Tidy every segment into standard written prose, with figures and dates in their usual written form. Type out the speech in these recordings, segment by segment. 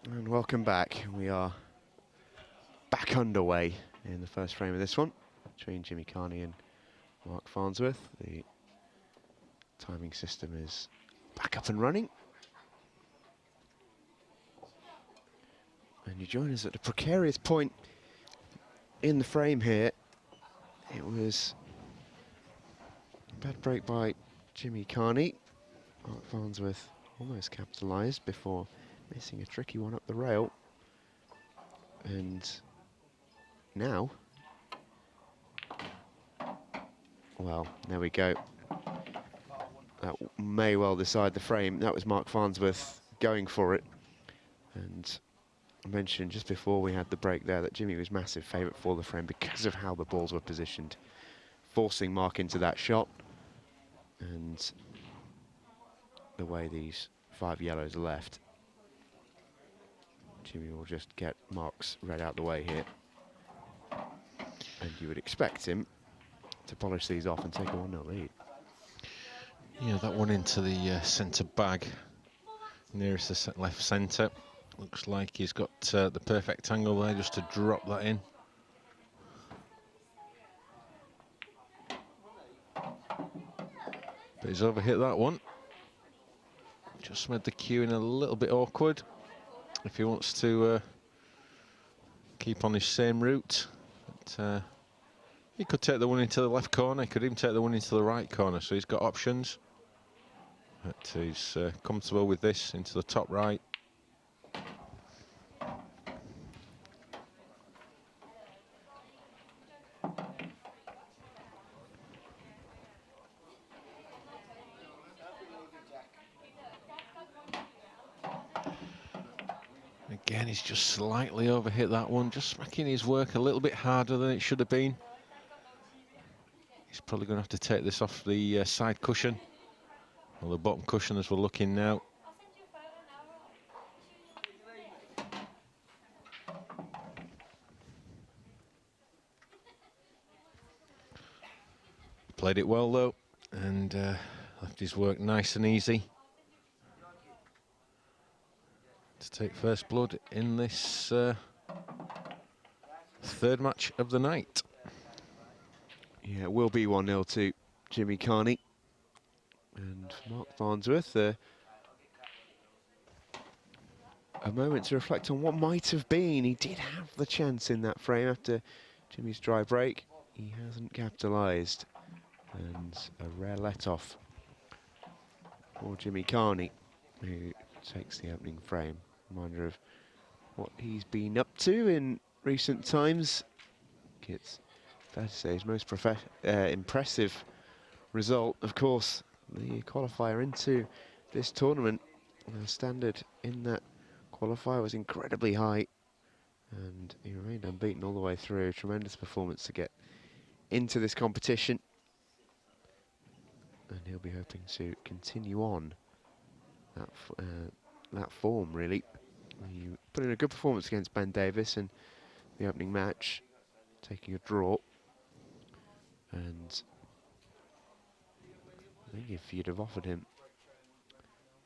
And welcome back. We are back underway in the first frame of this one between Jimmy Carney and Mark Farnsworth. The timing system is back up and running. And you join us at a precarious point in the frame here. It was a bad break by Jimmy Carney. Mark Farnsworth almost capitalised before missing a tricky one up the rail. And now, well, there we go. That may well decide the frame. That was Mark Farnsworth going for it. And I mentioned just before we had the break there that Jimmy was massive favourite for the frame because of how the balls were positioned, forcing Mark into that shot. And the way these 5 yellows are left, Jimmy will just get Mark's red out the way here. And you would expect him to polish these off and take a 1-0 lead. Yeah, that one into the centre bag, nearest the left centre. Looks like he's got the perfect angle there just to drop that in. But he's overhit that one. Just made the cue in a little bit awkward. If he wants to keep on his same route. But, he could take the one into the left corner. He could even take the one into the right corner. So he's got options. But he's comfortable with this into the top right. Again, he's just slightly overhit that one, just making his work a little bit harder than it should have been. He's probably going to have to take this off the side cushion, or the bottom cushion as we're looking now. Played it well though, and left his work nice and easy to take first blood in this third match of the night. Yeah, it will be 1-0 to Jimmy Carney. And Mark Farnsworth, a moment to reflect on what might have been. He did have the chance in that frame after Jimmy's dry break. He hasn't capitalised. And a rare let-off for Jimmy Carney, who takes the opening frame. Reminder of what he's been up to in recent times. It's fair to say his most impressive result, of course, the qualifier into this tournament. The standard in that qualifier was incredibly high, and he remained unbeaten all the way through. Tremendous performance to get into this competition. And he'll be hoping to continue on that form, really. You put in a good performance against Ben Davis in the opening match, taking a draw. And I think if you'd have offered him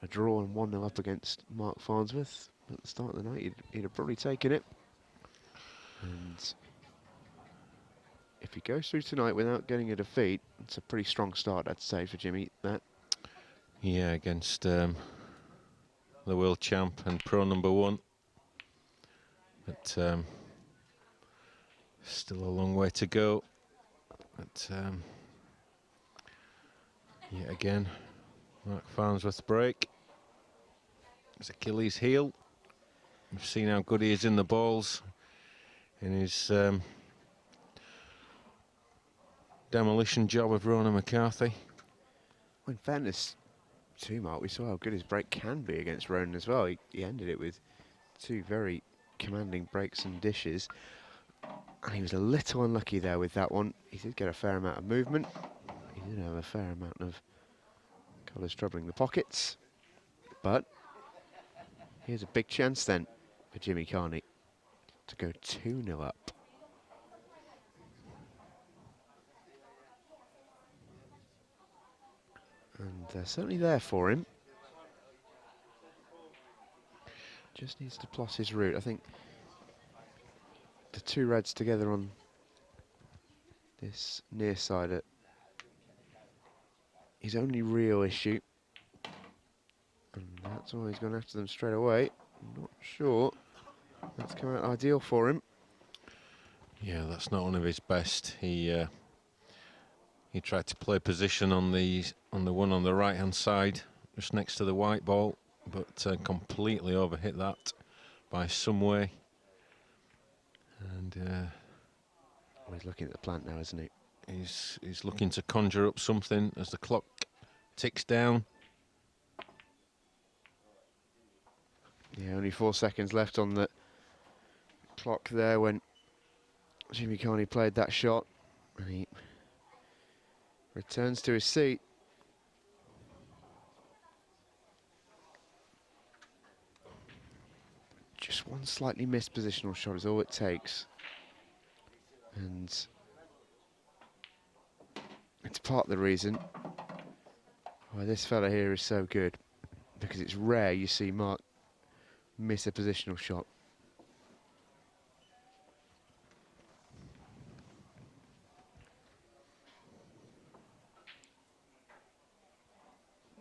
a draw and 1-0 up against Mark Farnsworth at the start of the night, he'd have probably taken it. And if he goes through tonight without getting a defeat, it's a pretty strong start, I'd say, for Jimmy. That. Yeah, against the world champ and pro #1. But still a long way to go. But yet again, Mark Farnsworth's break. His Achilles heel. We've seen how good he is in the balls, in his demolition job of Ronan McCarthy. Well, in fairness to Mark, we saw how good his break can be against Ronan as well. He ended it with 2 very commanding breaks and dishes. And he was a little unlucky there with that one. He did get a fair amount of movement. He did have a fair amount of colours troubling the pockets. But here's a big chance then for Jimmy Carney to go 2-0 up. And they're certainly there for him. Just needs to plot his route. I think the two reds together on this near side are his only real issue. And that's why he's gone after them straight away. I'm not sure that's come out ideal for him. Yeah, that's not one of his best. He tried to play position on the one on the right hand side, just next to the white ball, but completely overhit that by some way. And Well, he's looking at the plant now, isn't he? he's looking to conjure up something as the clock ticks down. Yeah, only 4 seconds left on the clock there when Jimmy Carney played that shot, and he returns to his seat. Just one slightly missed positional shot is all it takes. And it's part of the reason why this fella here is so good, because it's rare you see Mark miss a positional shot.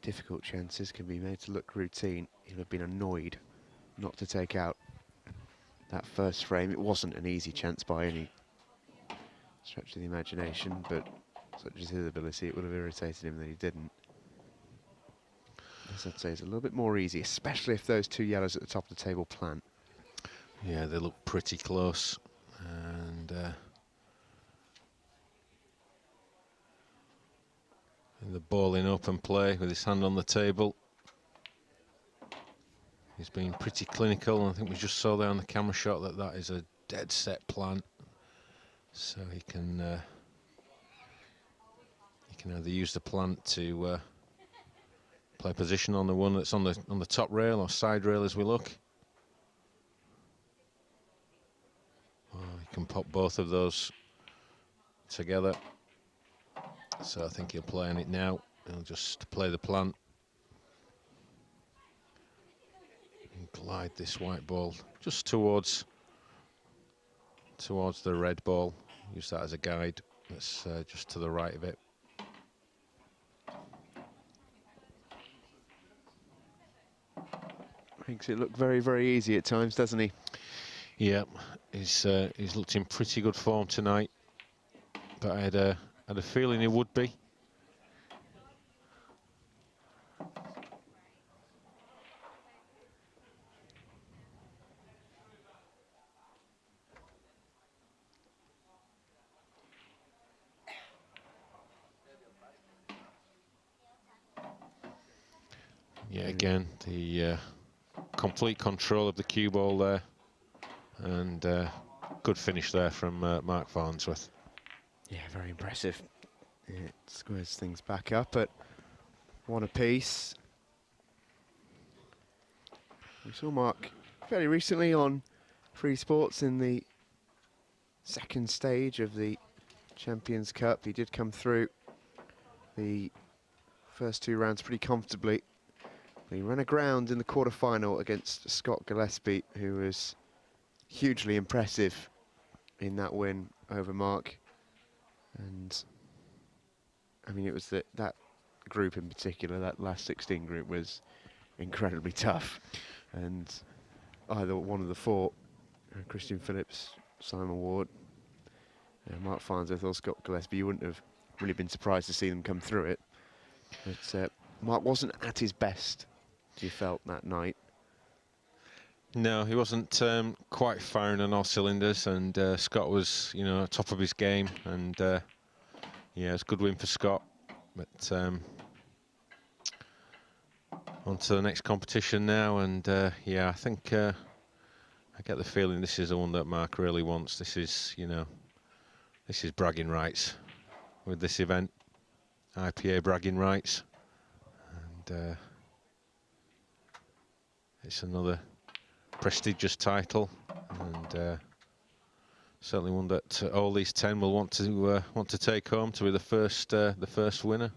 Difficult chances can be made to look routine. He'll have been annoyed not to take out that first frame. It wasn't an easy chance by any stretch of the imagination, but such is his ability, it would have irritated him that he didn't. As I'd say, it's a little bit more easy, especially if those two yellows at the top of the table plant. Yeah, they look pretty close. And the ball in open play with his hand on the table. He's been pretty clinical, and I think we just saw there on the camera shot that that is a dead set plant. So he can either use the plant to play position on the one that's on the top rail or side rail as we look. Oh, he can pop both of those together. So I think he'll play on it now. He'll just play the plant and glide this white ball just towards the red ball. Use that as a guide. That's just to the right of it. Makes it look very, very easy at times, doesn't he? Yeah, he's looked in pretty good form tonight, but I had a feeling he would be. Yeah, again, the complete control of the cue ball there, and good finish there from Mark Farnsworth. Yeah, very impressive. It squares things back up at 1 apiece. We saw Mark fairly recently on Free Sports in the second stage of the Champions Cup. He did come through the first 2 rounds pretty comfortably. He ran aground in the quarter-final against Scott Gillespie, who was hugely impressive in that win over Mark. And I mean, it was that group in particular, that last 16 group, was incredibly tough. And either one of the 4, Christian Phillips, Simon Ward, Mark Farnsworth or Scott Gillespie, you wouldn't have really been surprised to see them come through it. But Mark wasn't at his best, you felt, that night. No, he wasn't quite firing on all cylinders, and Scott was, top of his game, and yeah, it's a good win for Scott. But on to the next competition now, and yeah, I think I get the feeling this is the one that Mark really wants. This is, this is bragging rights with this event, IPA bragging rights, and it's another prestigious title, and certainly one that all these 10 will want to take home to be the first winner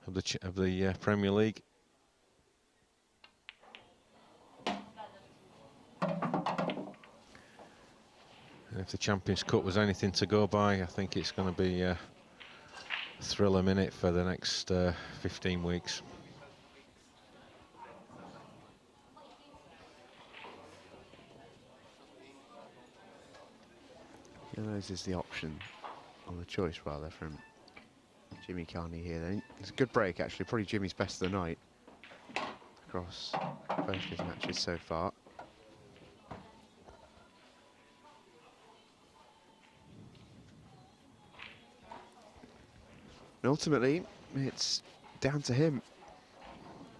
of the Premier League. If the Champions Cup was anything to go by, I think it's going to be a thriller minute for the next 15 weeks. Yellows is the option, or the choice rather, from Jimmy Carney here. Then it's a good break actually, probably Jimmy's best of the night across both his matches so far. And ultimately, it's down to him.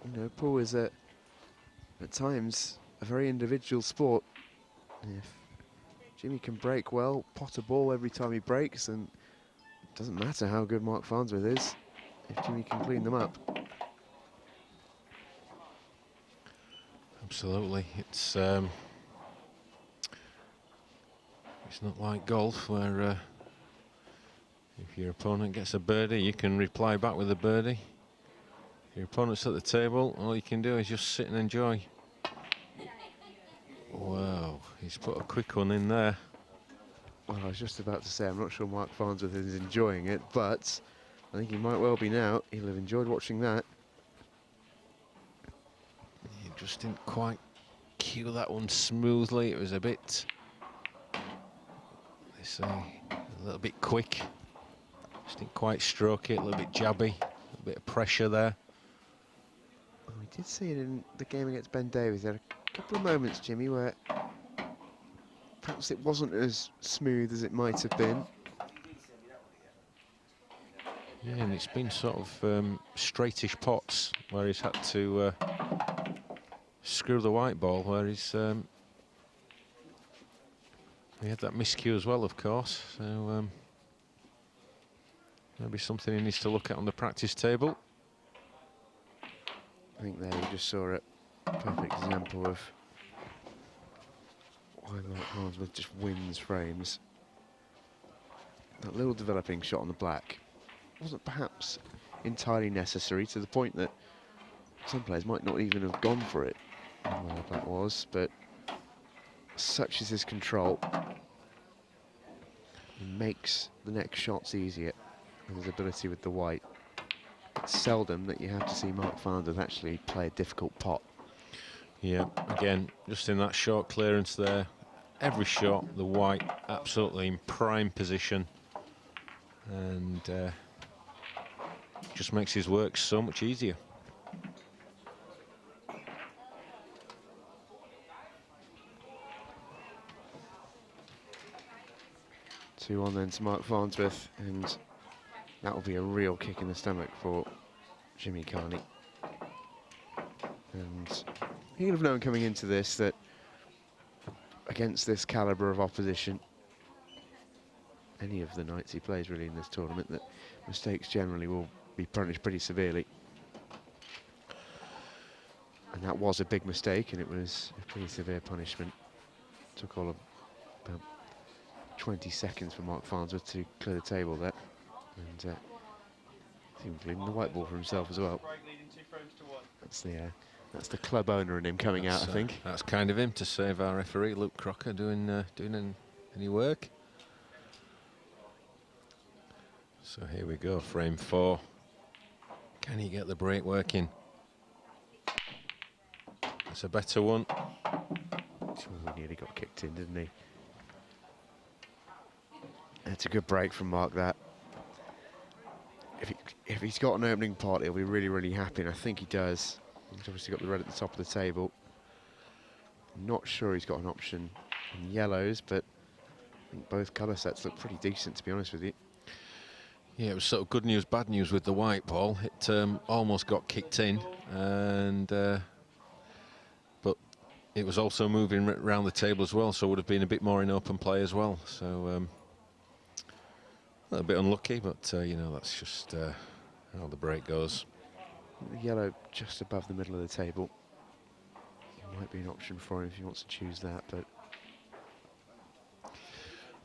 You know, pool is at times a very individual sport. If Jimmy can break well, pot a ball every time he breaks, and it doesn't matter how good Mark Farnsworth is, if Jimmy can clean them up. Absolutely, it's not like golf where if your opponent gets a birdie, you can reply back with a birdie. If your opponent's at the table, all you can do is just sit and enjoy. Wow, he's put a quick one in there. Well, I was just about to say, I'm not sure Mark Farnsworth is enjoying it, but I think he might well be now. He'll have enjoyed watching that. He just didn't quite cue that one smoothly. It was a bit, they say, a little bit quick. Just didn't quite stroke it, a little bit jabby, a little bit of pressure there. Oh, we did see it in the game against Ben Davies. There a couple of moments, Jimmy, where perhaps it wasn't as smooth as it might have been. Yeah, and it's been sort of straightish pots where he's had to screw the white ball, where he's he had that miscue as well, of course. So maybe something he needs to look at on the practice table. I think there you just saw a perfect example of why Mark Farnsworth just wins frames. That little developing shot on the black wasn't perhaps entirely necessary, to the point that some players might not even have gone for it, where that was, but such is his control. He makes the next shots easier with his ability with the white. It's seldom that you have to see Mark Farnsworth actually play a difficult pot. Yeah, again, just in that short clearance there, every shot, the white absolutely in prime position, and just makes his work so much easier. 2-1 then to Mark Farnsworth, and that will be a real kick in the stomach for Jimmy Carney. And he would have known coming into this that against this calibre of opposition, any of the nights he plays really in this tournament, that mistakes generally will be punished pretty severely. And that was a big mistake, and it was a pretty severe punishment. Took all of about 20 seconds for Mark Farnsworth to clear the table there. And I think leaving the white ball for himself as well. That's the club owner in him coming out, I think. That's kind of him to save our referee, Luke Crocker, doing any work. So here we go, frame 4. Can he get the break working? That's a better one. He nearly got kicked in, didn't he? That's a good break from Mark, that. If he's got an opening pot, he'll be really, really happy, and I think he does. He's obviously got the red at the top of the table. I'm not sure he's got an option in yellows, but I think both colour sets look pretty decent, to be honest with you. Yeah, it was sort of good news, bad news with the white ball. It almost got kicked in, and but it was also moving around the table as well, so it would have been a bit more in open play as well. So a little bit unlucky, but you know, that's just how the break goes. The yellow just above the middle of the table. Might be an option for him if he wants to choose that, but...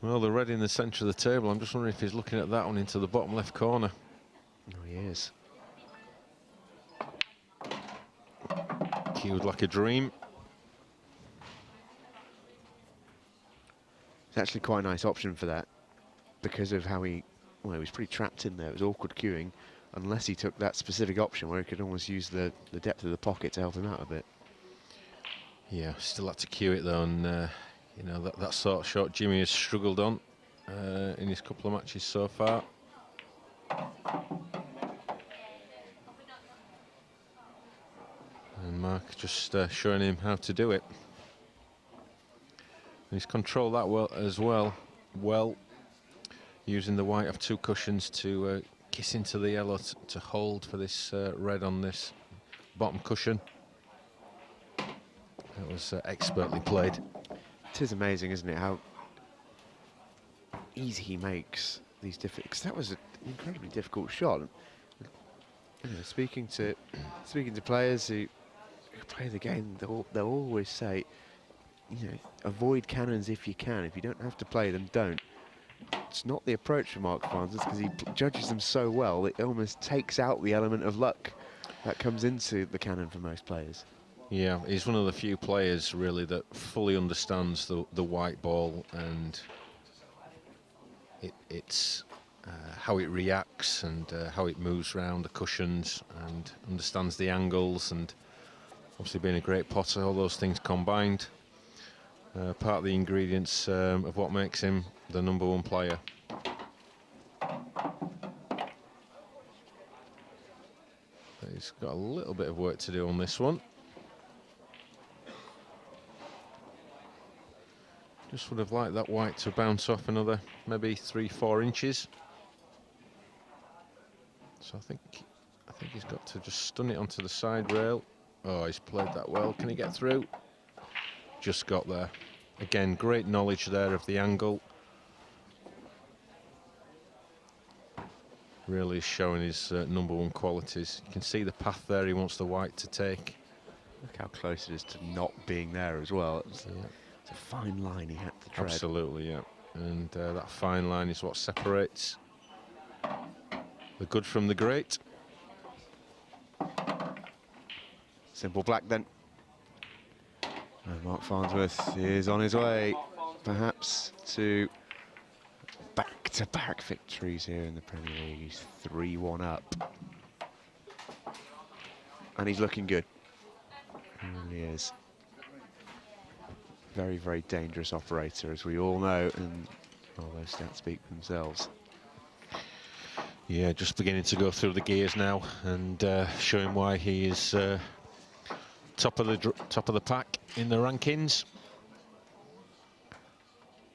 Well, the red in the centre of the table, I'm just wondering if he's looking at that one into the bottom left corner. Oh, he is. Cued like a dream. actually quite a nice option for that because of how he was pretty trapped in there. It was awkward queuing unless he took that specific option where he could almost use the depth of the pocket to help him out a bit. Yeah, still had to cue it though, and you know, that sort of shot Jimmy has struggled on in his couple of matches so far. And Mark just showing him how to do it. And he's controlled that well as well. Using the white of 2 cushions to kiss into the yellow to hold for this red on this bottom cushion. That was expertly played. It is amazing, isn't it, how easy he makes these difficult. Because that was an incredibly difficult shot. You know, speaking to players who play the game, they'll always say, you know, avoid cannons if you can. If you don't have to play them, don't. It's not the approach for Mark Farnsworth because he judges them so well, it almost takes out the element of luck that comes into the cannon for most players. Yeah, he's one of the few players really that fully understands the white ball and it's how it reacts and how it moves around the cushions and understands the angles, and obviously being a great potter, all those things combined, part of the ingredients of what makes him the #1 player. But he's got a little bit of work to do on this one. Just would have liked that white to bounce off another maybe 3-4 inches. So I think he's got to just stun it onto the side rail. Oh, he's played that well. Can he get through? Just got there. Again, great knowledge there of the angle. Really showing his #1 qualities. You can see the path there he wants the white to take. Look how close it is to not being there as well. It's a fine line he had to tread. Absolutely, yeah. And that fine line is what separates the good from the great. Simple black then. And Mark Farnsworth is on his way, perhaps, to back-to-back victories here in the Premier League. He's 3-1 up. And he's looking good. He really is. Very, very dangerous operator, as we all know, and all those stats speak for themselves. Yeah, just beginning to go through the gears now and showing why he is top of the pack in the rankings.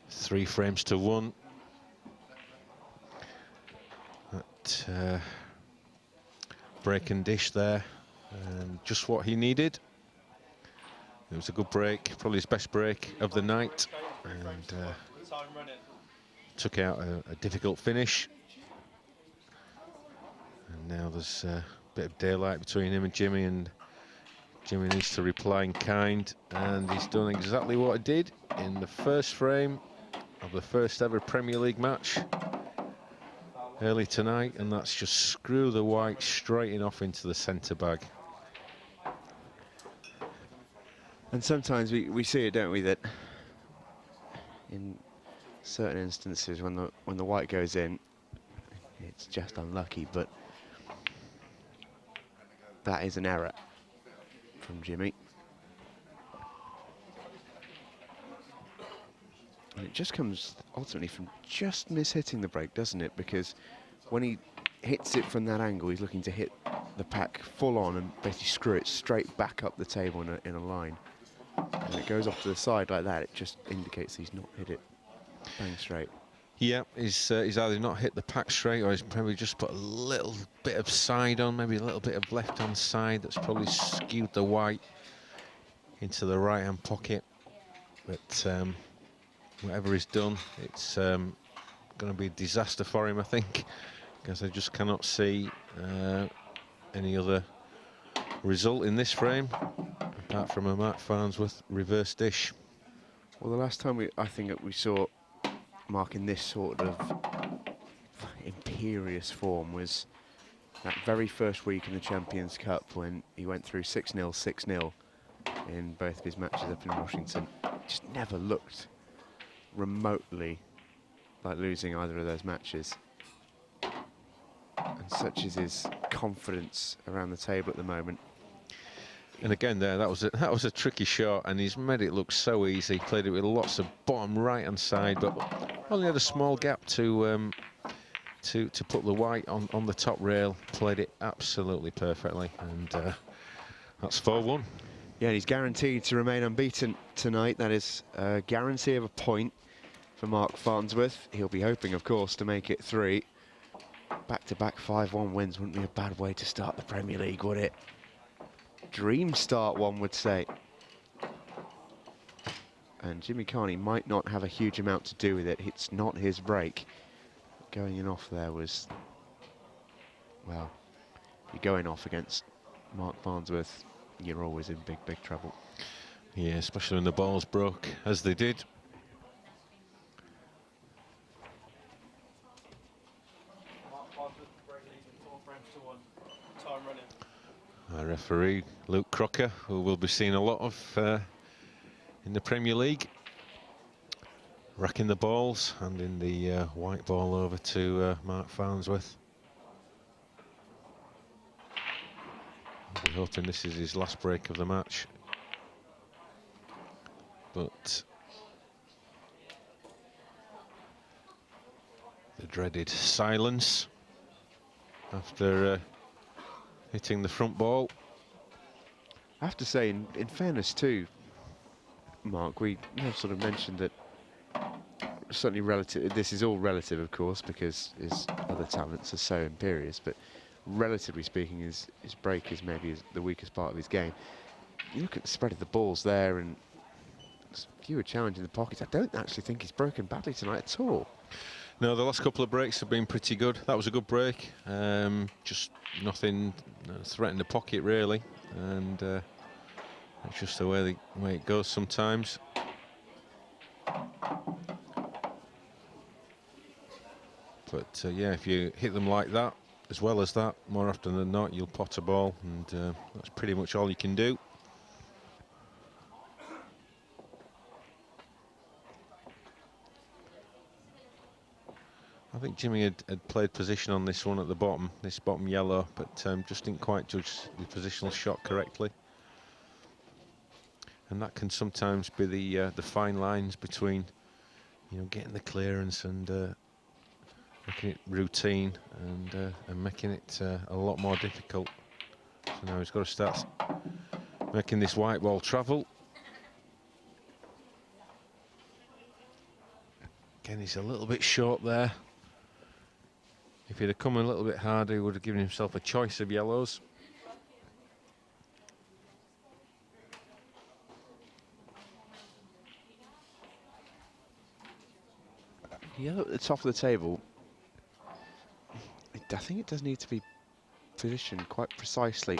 3 frames to 1. That break and dish there, and just what he needed. It was a good break, probably his best break of the night, and took out a difficult finish. And now there's a bit of daylight between him and Jimmy, and Jimmy needs to reply in kind, and he's done exactly what he did in the first frame of the first ever Premier League match early tonight, and that's just screw the white straight in off into the centre bag. And sometimes we see it, don't we, that in certain instances when the white goes in, it's just unlucky, but that is an error from Jimmy. And it just comes ultimately from just mishitting the break, doesn't it? Because when he hits it from that angle, he's looking to hit the pack full on and basically screw it straight back up the table in a line. And it goes off to the side like that, it just indicates he's not hit it bang straight. Yeah, he's either not hit the pack straight, or he's probably just put a little bit of side on, maybe a little bit of left-hand side that's probably skewed the white into the right-hand pocket. But whatever he's done, it's going to be a disaster for him, I think, because I just cannot see any other result in this frame apart from a Mark Farnsworth reverse dish. Well, the last time I think that we saw Mark in this sort of imperious form was that very first week in the Champions Cup when he went through 6-0, 6-0 in both of his matches up in Washington. Just never looked remotely like losing either of those matches. And such is his confidence around the table at the moment. And again, that was a tricky shot, and he's made it look so easy. Played it with lots of bottom right-hand side, but only had a small gap to put the white on the top rail. Played it absolutely perfectly, and that's 4-1. Yeah, and he's guaranteed to remain unbeaten tonight. That is a guarantee of a point for Mark Farnsworth. He'll be hoping, of course, to make it 3. Back-to-back 5-1 wins wouldn't be a bad way to start the Premier League, would it? Dream start, one would say. And Jimmy Carney might not have a huge amount to do with it. It's not his break. Going in off there was, well, you're going off against Mark Farnsworth, you're always in big, big trouble. Yeah, especially when the balls broke, as they did. Our referee, Luke Crocker, who we'll be seeing a lot of in the Premier League. Racking the balls, handing the white ball over to Mark Farnsworth. We're hoping this is his last break of the match. But the dreaded silence after hitting the front ball. I have to say, in fairness too, Mark, we have sort of mentioned that certainly relative, this is all relative, of course, because his other talents are so imperious, but relatively speaking, his break is maybe the weakest part of his game. You look at the spread of the balls there, and fewer challenge in the pockets. I don't actually think he's broken badly tonight at all. No, the last couple of breaks have been pretty good. That was a good break. Just nothing threatened the pocket, really. And it's just the way it goes sometimes. But yeah, if you hit them like that, as well as that, more often than not, you'll pot a ball. And that's pretty much all you can do. I think Jimmy had played position on this one at the bottom, this bottom yellow, but just didn't quite judge the positional shot correctly. And that can sometimes be the fine lines between, you know, getting the clearance and making it routine and making it a lot more difficult. So now he's got to start making this white ball travel. Again, he's a little bit short there. If he'd have come a little bit harder, he would have given himself a choice of yellows. Yellow at the top of the table, I think it does need to be positioned quite precisely.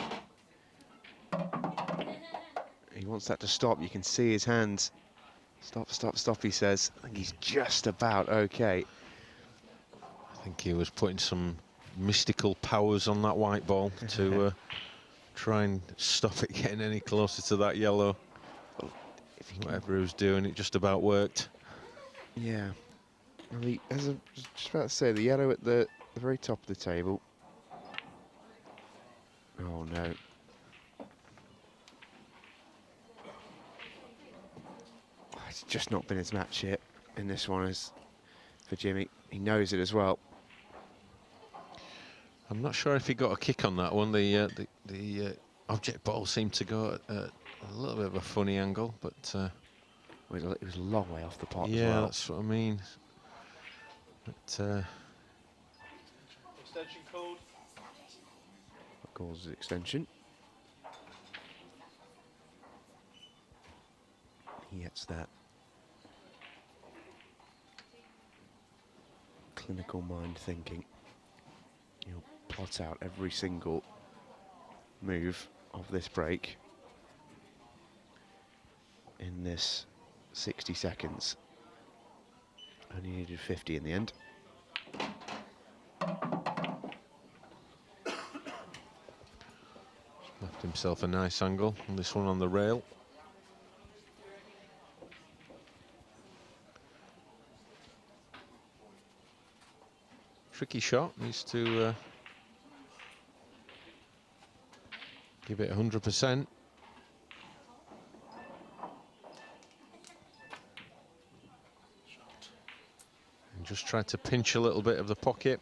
He wants that to stop. You can see his hands. Stop, stop, stop, he says. I think he's just about okay. I think he was putting some mystical powers on that white ball to try and stop it getting any closer to that yellow. Well, whatever he was doing, it just about worked. Yeah. Well, as I was just about to say, the yellow at the very top of the table. Oh no. It's just not been his match yet in this one as for Jimmy. He knows it as well. I'm not sure if he got a kick on that one. The object ball seemed to go at a little bit of a funny angle, but Well, it was a long way off the pot as yeah, well. that's what I mean. But extension called. That causes extension. He gets that clinical mind thinking. He'll plot out every single move of this break in this 60 seconds. Only needed 50 in the end. left himself a nice angle on this one on the rail. tricky shot. Needs to give it 100%. And just try to pinch a little bit of the pocket.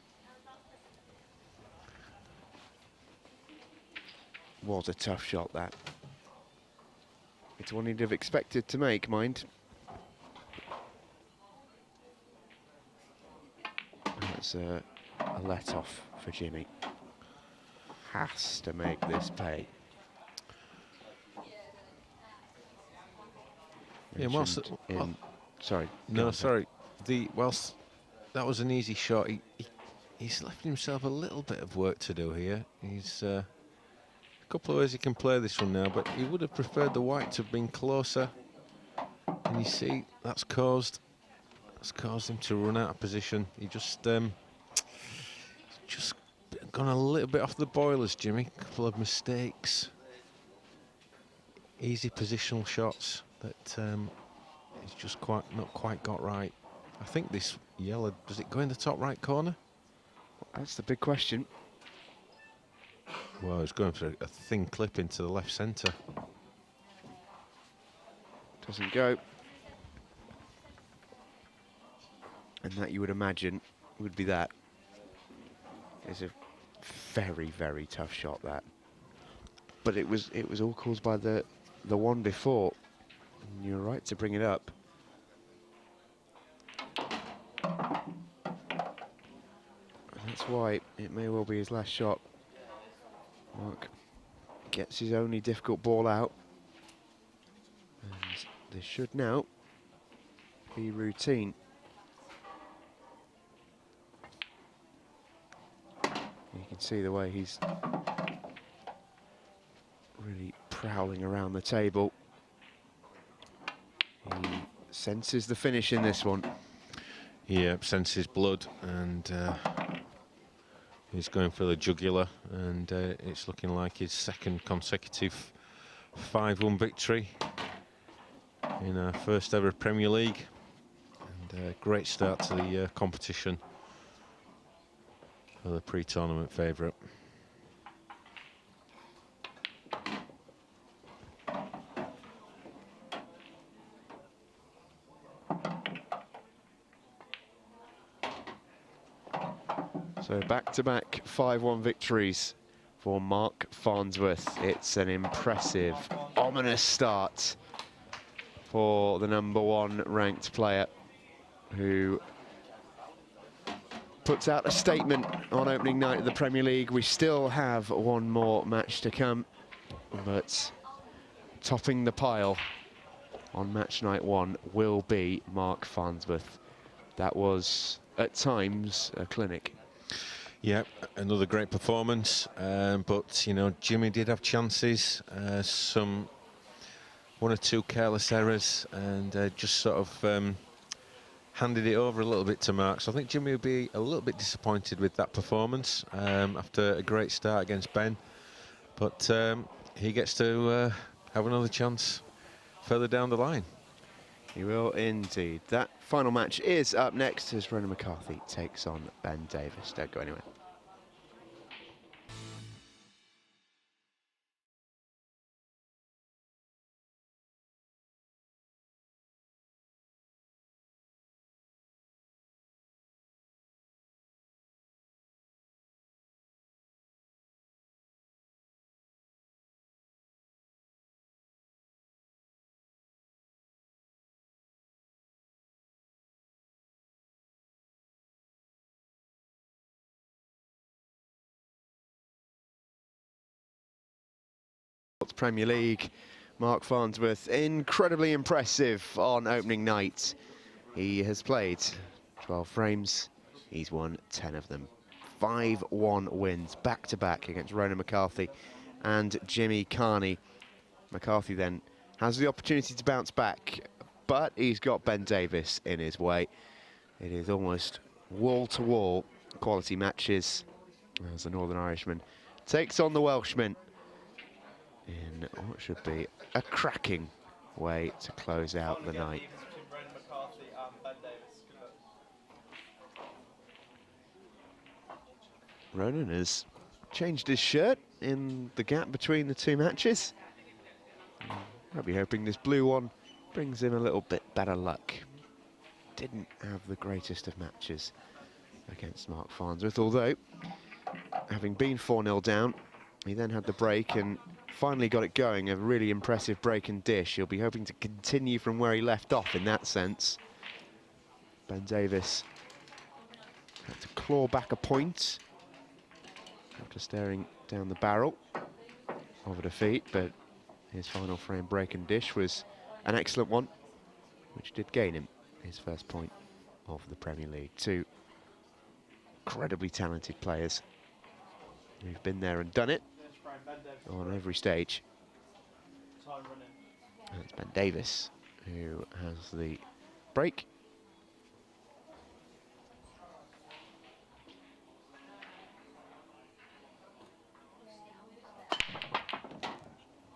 Was a tough shot, that. It's one he'd have expected to make, mind. That's a let-off for Jimmy. Has to make this pay. Yeah, whilst sorry. No, sorry. Whilst that was an easy shot, he's left himself a little bit of work to do here. He's a couple of ways he can play this one now, but he would have preferred the white to have been closer. And you see, that's caused him to run out of position. He just gone a little bit off the boilers, Jimmy. A couple of mistakes. Easy positional shots that he's just not quite got right. I think this yellow, does it go in the top right corner? That's the big question. Well, it's going for a thin clip into the left centre. Doesn't go. And that, you would imagine, would be that. It's a very, very tough shot, that. But it was all caused by the one before. And you're right to bring it up. And that's why it may well be his last shot. Mark gets his only difficult ball out. And this should now be routine. You can see the way he's really prowling around the table. He senses the finish in this one. Yeah, senses blood, and he's going for the jugular, and it's looking like his second consecutive 5-1 victory in our first ever Premier League. And a great start to the competition for the pre-tournament favourite. So back-to-back 5-1 victories for Mark Farnsworth. It's an impressive, ominous start for the #1 ranked player, who puts out a statement on opening night of the Premier League. We still have one more match to come, but topping the pile on match night 1 will be Mark Farnsworth. That was, at times, a clinic. Yeah, another great performance, but you know, Jimmy did have chances, one or two careless errors, and just sort of handed it over a little bit to Mark. So I think Jimmy will be a little bit disappointed with that performance after a great start against Ben, but he gets to have another chance further down the line. He will indeed. That final match is up next as Ronan McCarthy takes on Ben Davis. Don't go anywhere. Premier League, Mark Farnsworth, incredibly impressive on opening night. He has played 12 frames, he's won 10 of them. 5-1 wins back-to-back against Ronan McCarthy and Jimmy Carney. McCarthy then has the opportunity to bounce back, but he's got Ben Davis in his way. It is almost wall-to-wall quality matches as the Northern Irishman takes on the Welshman in what should be a cracking way to close out the night. Ronan has changed his shirt in the gap between the two matches. I'll be hoping this blue one brings him a little bit better luck. Didn't have the greatest of matches against Mark Farnsworth, although having been 4-0 down, he then had the break and finally got it going. A really impressive break and dish. He'll be hoping to continue from where he left off in that sense. Ben Davies had to claw back a point after staring down the barrel of a defeat, but his final frame break and dish was an excellent one, which did gain him his first point of the Premier League. Two incredibly talented players who've been there and done it on every stage. And it's Ben Davies who has the break.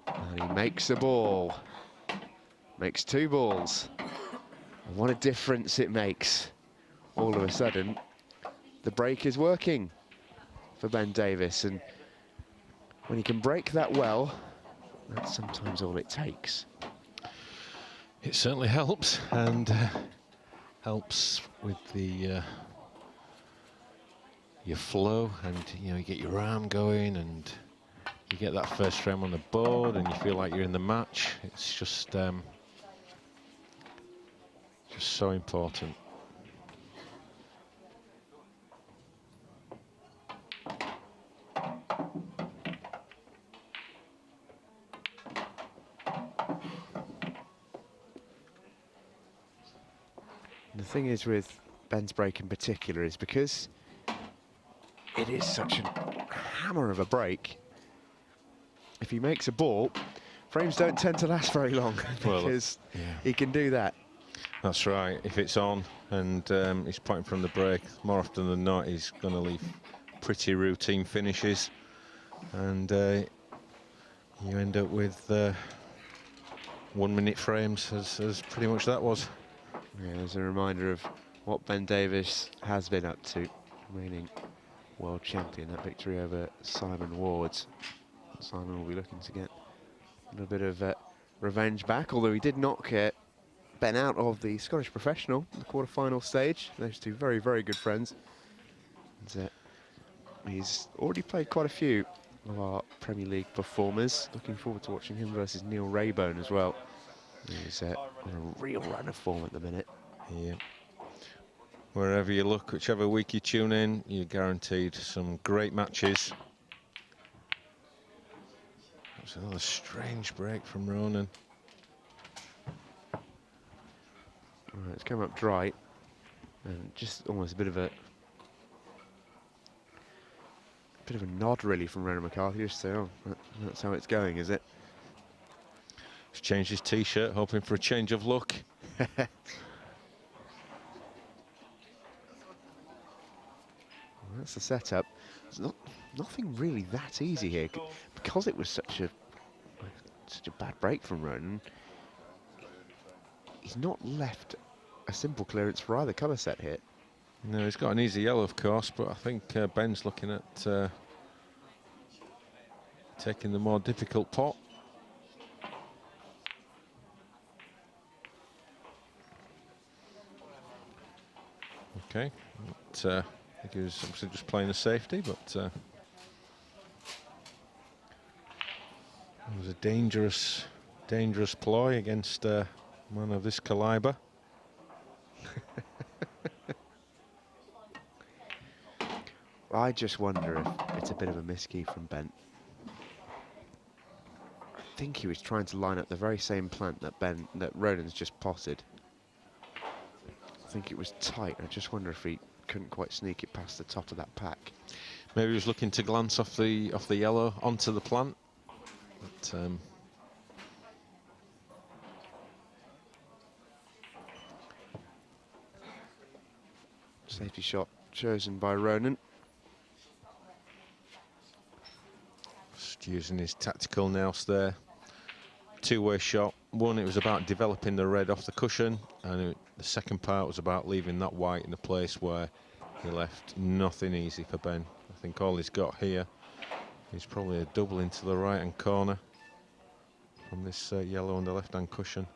And he makes a ball. Makes two balls. And what a difference it makes. All of a sudden, the break is working for Ben Davies, and when he can break that well, that's sometimes all it takes. It certainly helps, and helps with the your flow, and you get your arm going, and you get that first frame on the board, and you feel like you're in the match. It's just so important. The thing is with Ben's break in particular is because it is such a hammer of a break, if he makes a ball, frames don't tend to last very long because he can do that. That's right. If it's on and he's pointing from the break, more often than not, he's going to leave pretty routine finishes, and you end up with 1 minute frames, as pretty much that was. Yeah, there's a reminder of what Ben Davies has been up to, reigning world champion. That victory over Simon Wards. Simon will be looking to get a little bit of revenge back, although he did knock Ben out of the Scottish Professional in the quarter-final stage. Those two very, very good friends. And, he's already played quite a few of our Premier League performers. Looking forward to watching him versus Neil Raybone as well. He's on a real run of form at the minute. Yeah. Wherever you look, whichever week you tune in, you're guaranteed some great matches. That's another strange break from Ronan. Right, it's come up dry, and just almost a bit of a nod really from Ronan McCarthy. Just say, oh, that's how it's going, is it? He's changed his t-shirt, hoping for a change of look. Well, that's the setup. It's nothing really that easy here because it was such a bad break from Ronan. He's not left a simple clearance for either colour set here. No, he's got an easy yellow, of course, but I think Ben's looking at taking the more difficult pot. Okay, I think he was obviously just playing a safety, but it was a dangerous ploy against a man of this calibre. I just wonder if it's a bit of a miskey from Ben. I think he was trying to line up the very same plant that Ronan's just potted. I think it was tight. I just wonder if he couldn't quite sneak it past the top of that pack. Maybe he was looking to glance off the yellow onto the plant. But, safety shot chosen by Ronan. Just using his tactical nous there. Two-way shot. One, it was about developing the red off the cushion, and the second part was about leaving that white in a place where he left nothing easy for Ben. I think all he's got here is probably a double into the right-hand corner from this yellow on the left-hand cushion.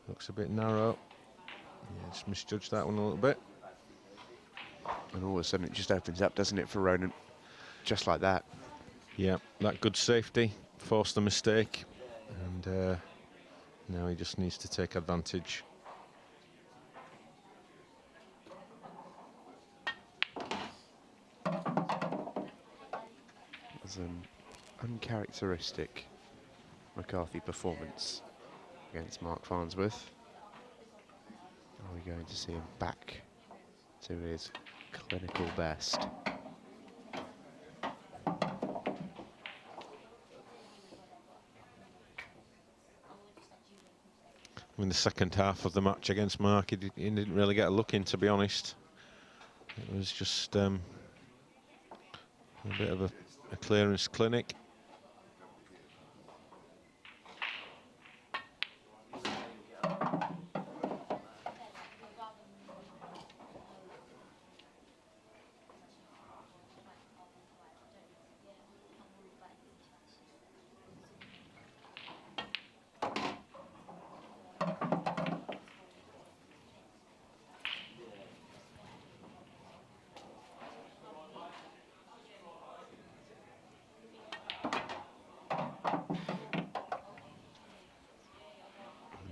Looks a bit narrow. Yeah, just misjudged that one a little bit. And all of a sudden it just opens up, doesn't it, for Ronan? Just like that. Yeah, that good safety forced the mistake, and now he just needs to take advantage. It was an uncharacteristic McCarthy performance against Mark Farnsworth. Are we going to see him back to his clinical best? In the second half of the match against Mark, he didn't really get a look in, to be honest. It was just a bit of a clearance clinic.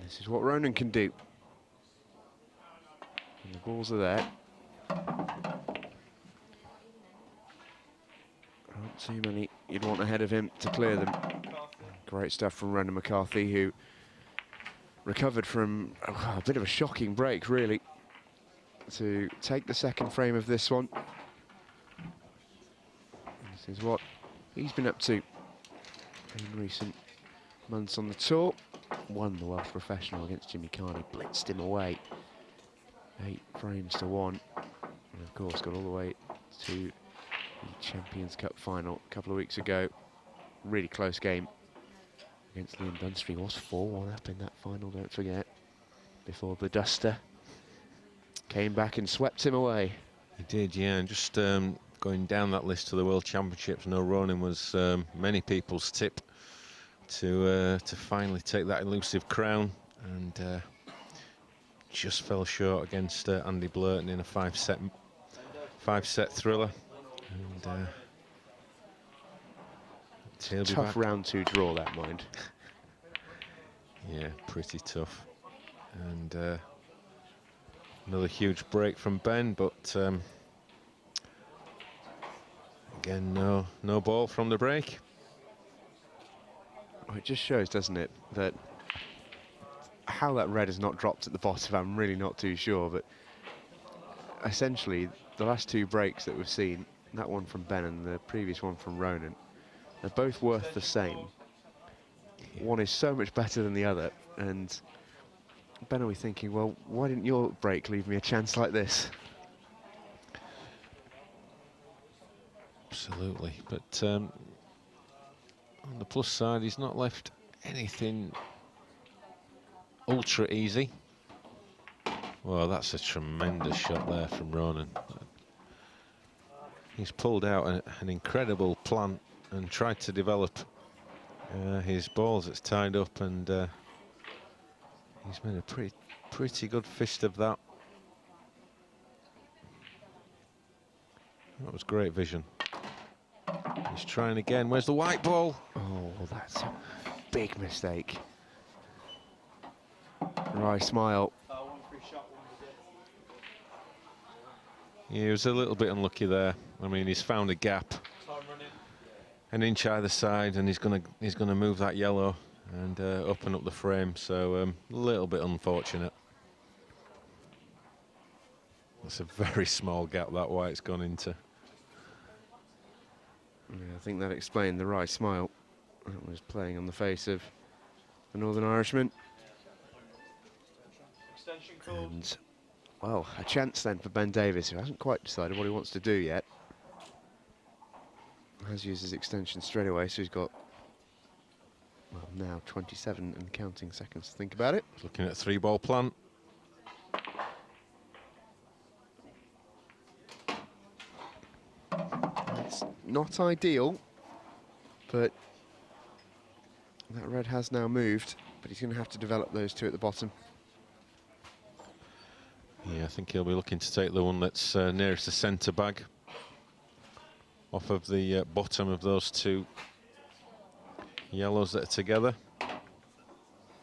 This is what Ronan can do. And the balls are there. Aren't too many you'd want ahead of him to clear them. Great stuff from Ronan McCarthy, who recovered from a bit of a shocking break, really, to take the second frame of this one. This is what he's been up to in recent months on the tour. Won the Welsh Professional against Jimmy Carney, blitzed him away 8 frames to 1, and of course got all the way to the Champions Cup final a couple of weeks ago. Really close game against Liam Dunstry. Was 4-1 up in that final, don't forget, before the duster came back and swept him away. He did, yeah, and just going down that list to the World Championships, no, Ronan was many people's tip to finally take that elusive crown, and just fell short against Andy Blurton in a five-set thriller. And he'll be Tough back. round 2 draw, that, mind. Yeah, pretty tough. And another huge break from Ben, but again, no ball from the break. Well, it just shows, doesn't it, that how that red has not dropped at the bottom, I'm really not too sure, but essentially the last 2 breaks that we've seen, that one from Ben and the previous one from Ronan, they're both worth the same. One is so much better than the other, and Ben will be thinking, well, why didn't your break leave me a chance like this? Absolutely, but on the plus side, he's not left anything ultra easy. Well, that's a tremendous shot there from Ronan. He's pulled out an incredible plan and tried to develop his balls that's tied up, and he's made a pretty good fist of that. That was great vision. He's trying again. Where's the white ball? Oh, that's a big mistake. Right, smile. Yeah, he was a little bit unlucky there. I mean, he's found a gap, an inch either side, and he's gonna move that yellow and open up the frame. So a little bit unfortunate. That's a very small gap, that white's gone into. Yeah, I think that explained the right smile. That was playing on the face of the Northern Irishman. And, well, a chance then for Ben Davies, who hasn't quite decided what he wants to do yet. Has used his extension straight away, so he's got, well, now 27 and counting seconds to think about it. Looking at 3-ball plan. not ideal, but that red has now moved, but he's going to have to develop those two at the bottom. Yeah, I think he'll be looking to take the one that's nearest the centre bag off of the bottom of those two yellows that are together.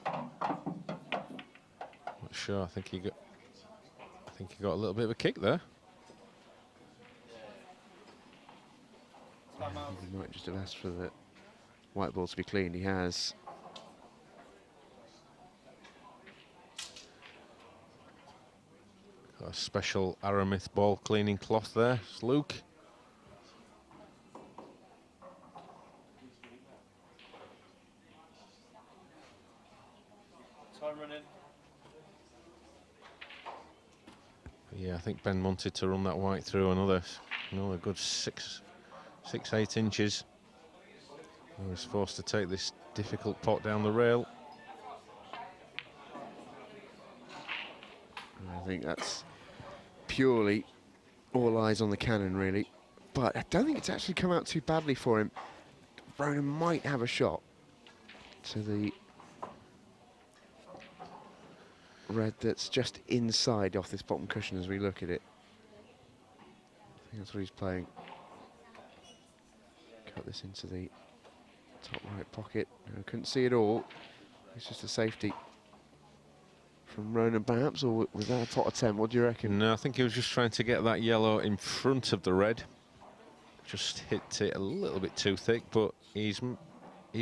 Not sure. I think he got a little bit of a kick there. He might just have asked for the white ball to be cleaned. He has. Got a special Aramith ball cleaning cloth there. It's Luke. Time running. Yeah, I think Ben wanted to run that white through another good 6-8 inches. He was forced to take this difficult pot down the rail. I think that's purely all eyes on the cannon, really. But I don't think it's actually come out too badly for him. Ronan might have a shot to the red that's just inside off this bottom cushion as we look at it. I think that's what he's playing. Cut this into the top right pocket. I couldn't see it all. It's just a safety from Ronan perhaps, or was that a pot attempt? What do you reckon? No, I think he was just trying to get that yellow in front of the red. Just hit it a little bit too thick, but he's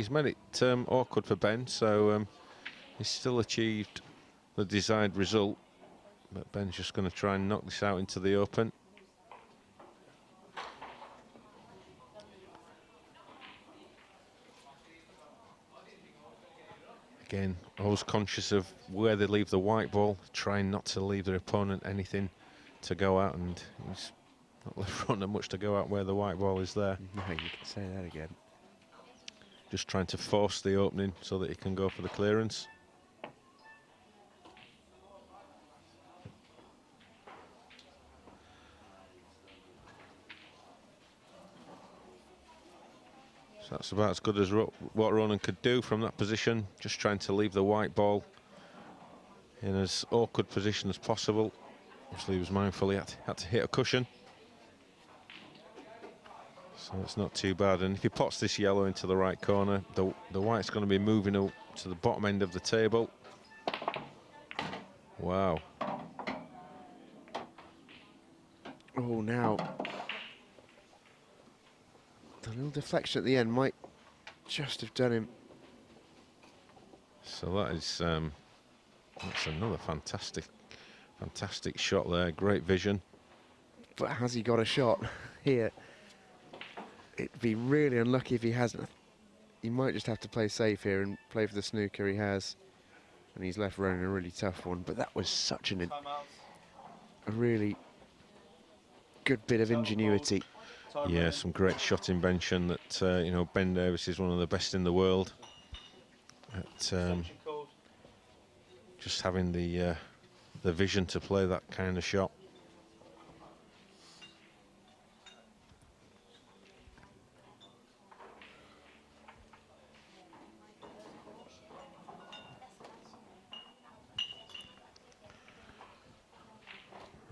made it awkward for Ben, so he's still achieved the desired result. But Ben's just going to try and knock this out into the open. Again, always conscious of where they leave the white ball, trying not to leave their opponent anything to go out, and he's not left Ronan much to go out where the white ball is there. No, you can say that again. Just trying to force the opening so that he can go for the clearance. So that's about as good as what Ronan could do from that position, just trying to leave the white ball in as awkward position as possible. Obviously he was mindful he had to hit a cushion. So it's not too bad, and if he pots this yellow into the right corner, the white's going to be moving up to the bottom end of the table. Wow. Oh, now the little deflection at the end might just have done him. So that is that's another fantastic shot there. Great vision. But has he got a shot here? It'd be really unlucky if he hasn't. He might just have to play safe here and play for the snooker he has. And he's left Ronan a really tough one. But that was such a really good bit of ingenuity. Yeah, some great shot invention that, you know, Ben Davis is one of the best in the world at just having the vision to play that kind of shot.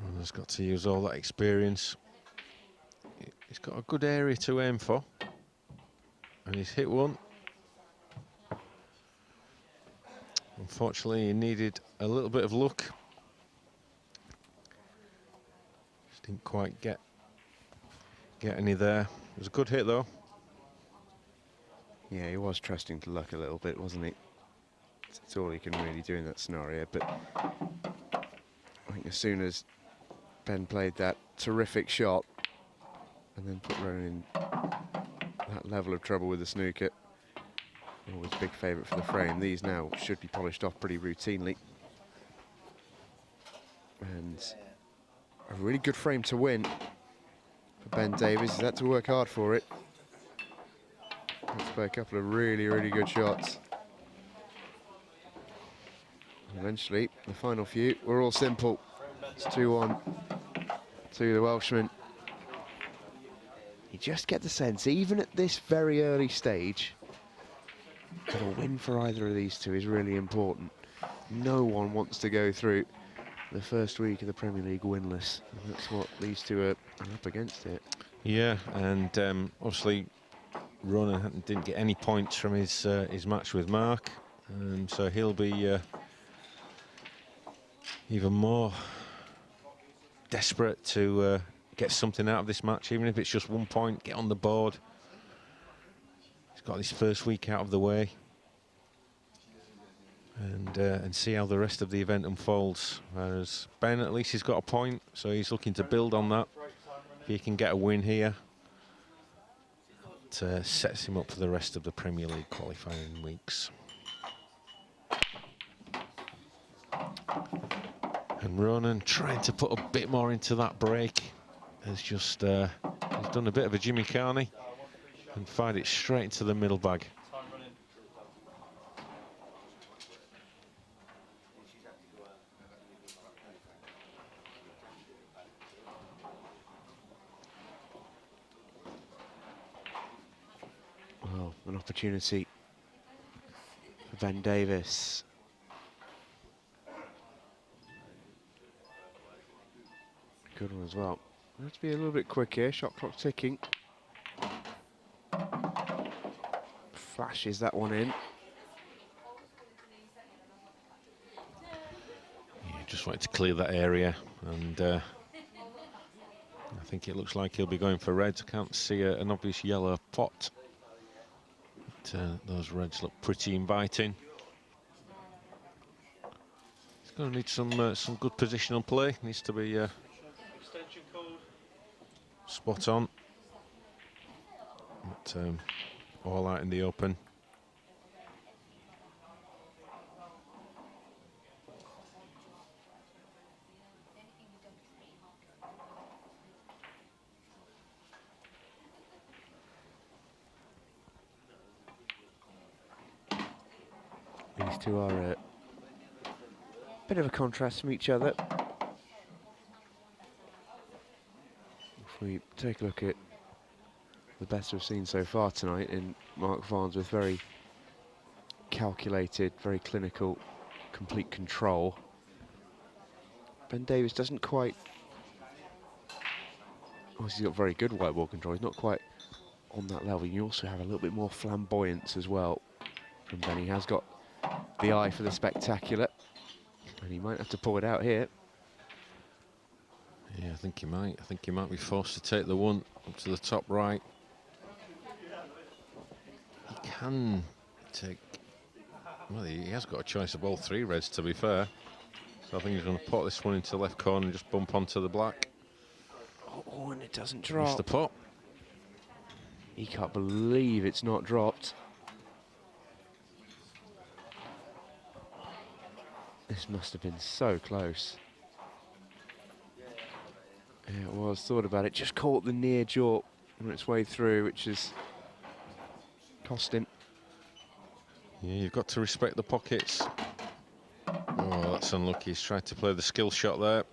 Ronan's got to use all that experience. He's got a good area to aim for, and he's hit one. Unfortunately, he needed a little bit of luck. Just didn't quite get any there. It was a good hit though. Yeah, he was trusting to luck a little bit, wasn't he? It's all he can really do in that scenario. But I think as soon as Ben played that terrific shot and then put Ronan in that level of trouble with the snooker, always big favourite for the frame. These now should be polished off pretty routinely. And a really good frame to win for Ben Davis. He's had to work hard for it. Let's play a couple of really, really good shots. Eventually, the final few were all simple. It's 2-1 to the Welshman. You just get the sense, even at this very early stage, that a win for either of these two is really important. No one wants to go through the first week of the Premier League winless. And that's what these two are up against it. Yeah, and obviously Ronan didn't get any points from his match with Mark, so he'll be even more desperate to get something out of this match, even if it's just 1 point, get on the board. He's got his first week out of the way, and see how the rest of the event unfolds. Whereas Ben, at least he's got a point, so he's looking to build on that. If he can get a win here, it sets him up for the rest of the Premier League qualifying weeks. And Ronan trying to put a bit more into that break. Has just he's done a bit of a Jimmy Carney and fired it straight into the middle bag. Well, an opportunity for Ben Davis. Good one as well. Have to be a little bit quick here. Shot clock ticking. Flashes that one in. Yeah, just wanted to clear that area, and I think it looks like he'll be going for reds. I can't see an obvious yellow pot. But, those reds look pretty inviting. He's going to need some good positional play. Needs to be spot on. But, all out in the open. These two are a bit of a contrast from each other. If we take a look at the best we've seen so far tonight in Mark Farnsworth, very calculated, very clinical, complete control. Ben Davis doesn't quite... Oh, he's got very good white ball control. He's not quite on that level. You also have a little bit more flamboyance as well from Ben. He has got the eye for the spectacular, and he might have to pull it out here. Yeah, I think he might. I think he might be forced to take the one up to the top right. He can take... Well, he has got a choice of all three reds, to be fair. So I think he's going to put this one into the left corner and just bump onto the black. Oh, and it doesn't drop. Missed the pot. He can't believe it's not dropped. This must have been so close. Yeah, it was. Thought about it. Just caught the near jaw on its way through, which is cost him. Yeah, you've got to respect the pockets. Oh, that's unlucky. He's tried to play the skill shot there.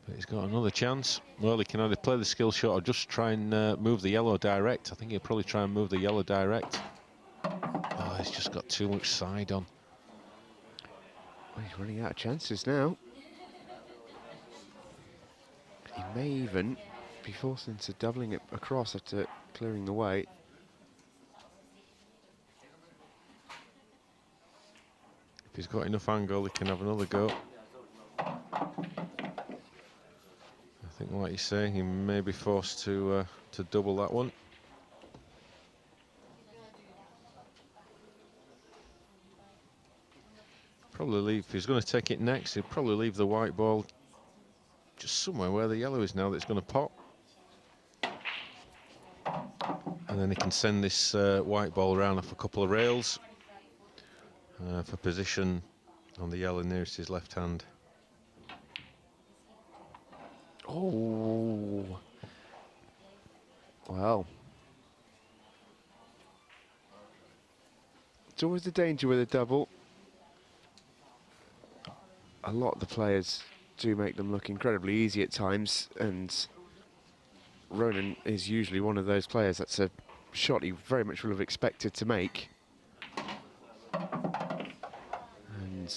But he's got another chance. Well, he can either play the skill shot or just try and move the yellow direct. I think he'll probably try and move the yellow direct. Oh, he's just got too much side on. Well, he's running out of chances now. He may even be forced into doubling it across after clearing the way. If he's got enough angle, he can have another go. I think, like you say, he may be forced to double that one. Probably leave, if he's going to take it next, he'll probably leave the white ball just somewhere where the yellow is now that's going to pop. And then he can send this white ball around off a couple of rails for position on the yellow nearest his left hand. Oh. Well. It's always the danger with a double. A lot of the players do make them look incredibly easy at times, and Ronan is usually one of those players that's a shot he very much will have expected to make. And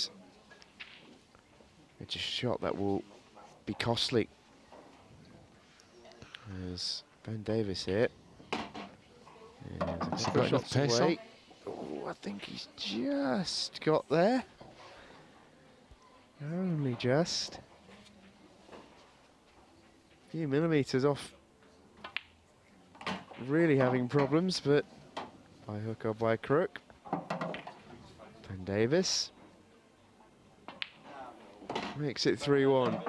it's a shot that will be costly. As Ben Davis here. Has he got enough pace on? Oh, I think he's just got there. Only just. A few millimetres off. Really having problems, but by hook or by crook. Ben Davis makes it 3-1.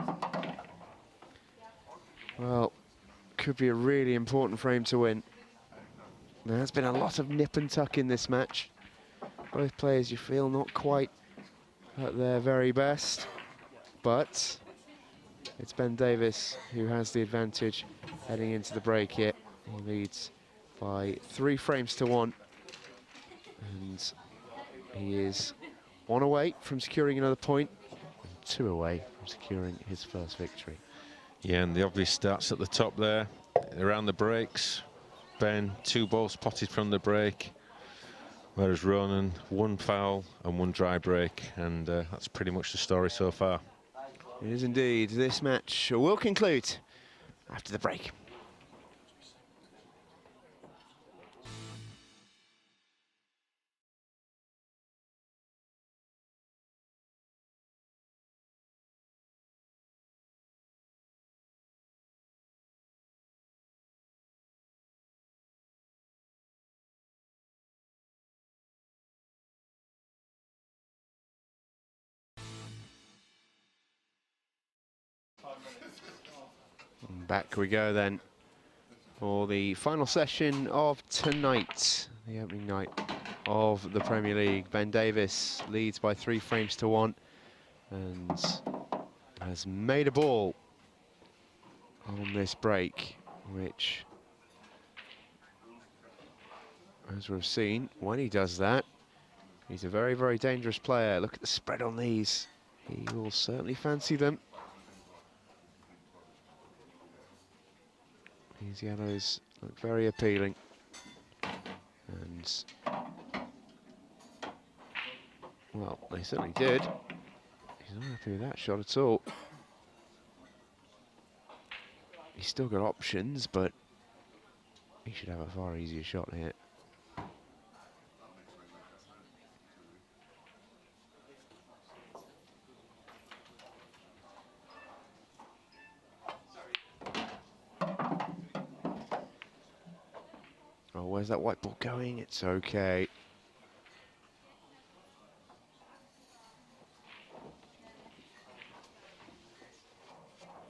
Well, could be a really important frame to win. There has been a lot of nip and tuck in this match. Both players you feel not quite at their very best, but it's Ben Davis who has the advantage heading into the break here. He leads by 3 frames to 1, and he is 1 away from securing another point and 2 away from securing his first victory. Yeah, and the obvious stats at the top there, around the breaks. Ben, 2 balls potted from the break, whereas Ronan, 1 foul and 1 dry break, and that's pretty much the story so far. It is indeed. This match will conclude after the break. Back we go then for the final session of tonight, the opening night of the Premier League. Ben Davis leads by 3 frames to 1 and has made a ball on this break, which, as we've seen, when he does that, he's a very, very dangerous player. Look at the spread on these. He will certainly fancy them. These yellows look very appealing. And, well, they certainly did. He's not happy with that shot at all. He's still got options, but he should have a far easier shot here. Oh, where's that white ball going? It's okay.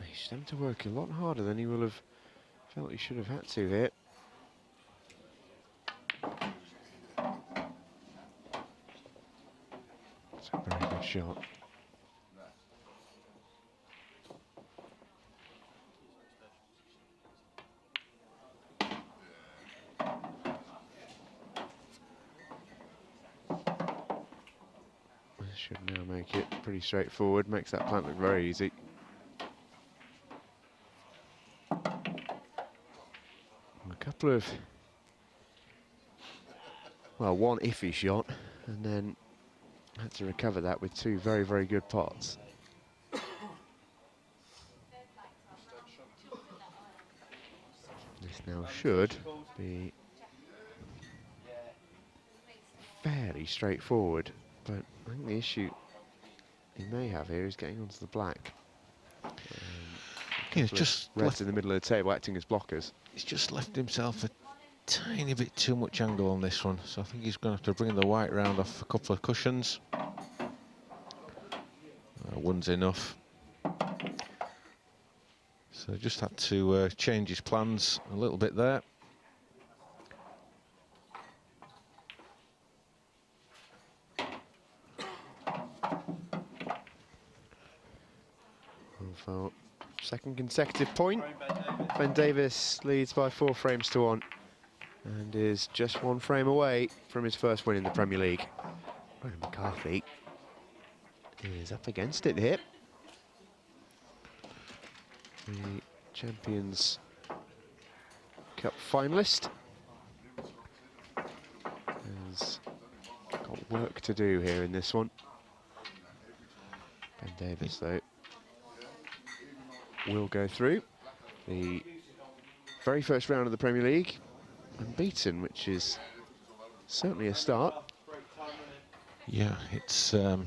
He's having to work a lot harder than he will have felt he should have had to here. It's a very good shot. This should now make it pretty straightforward, makes that plant look very easy. A couple of, well, 1 iffy shot, and then had to recover that with 2 very, very good pots. This now should be fairly straightforward, but I think the issue he may have here is getting onto the black. Yeah, just reds in the middle of the table acting as blockers. He's just left himself a tiny bit too much angle on this one, so I think he's going to have to bring the white round off a couple of cushions. One's enough. So just had to change his plans a little bit there. For second consecutive point, Ben Davis leads by 4 frames to 1 and is just 1 frame away from his first win in the Premier League. Ronan McCarthy is up against it here. The champions Cup finalist. Has got work to do here in this one. Ben Davis, though, will go through the very first round of the Premier League unbeaten, which is certainly a start. Yeah, it's he'll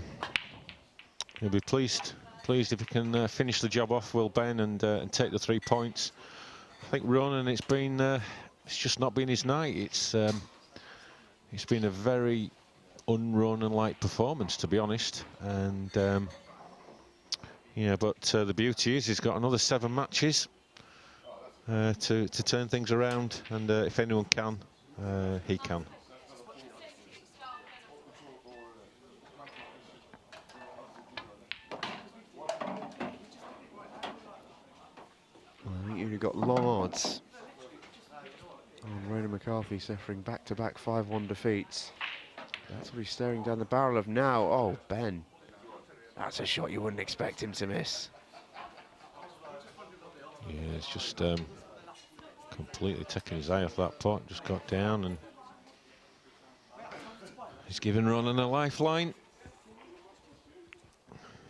be pleased if he can finish the job off, Will Ben, and take the 3 points. I think Ronan, it's just not been his night. It's been a very un-Ronan-like performance, to be honest, and yeah, but the beauty is he's got another 7 matches to turn things around, and if anyone can, he can. Well, I think you've got long odds on Ronan McCarthy suffering back-to-back 5-1 defeats. That's what he's staring down the barrel of now. Oh, Ben. That's a shot you wouldn't expect him to miss. Yeah, it's just completely taken his eye off that pot. Just got down, and he's given Ronan a lifeline.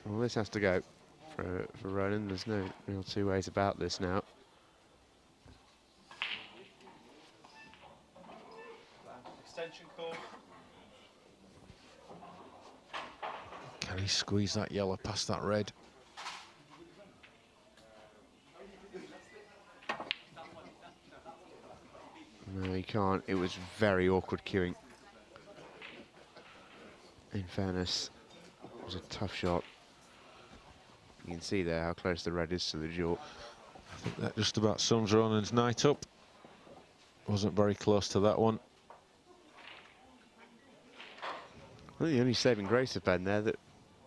Well, this has to go for Ronan. There's no real two ways about this now. Extension call. Can he squeeze that yellow past that red? No, he can't. It was very awkward queuing. In fairness, it was a tough shot. You can see there how close the red is to the jaw. I think that just about sums Ronan's night up. Wasn't very close to that one. I think the only saving grace of Ben there that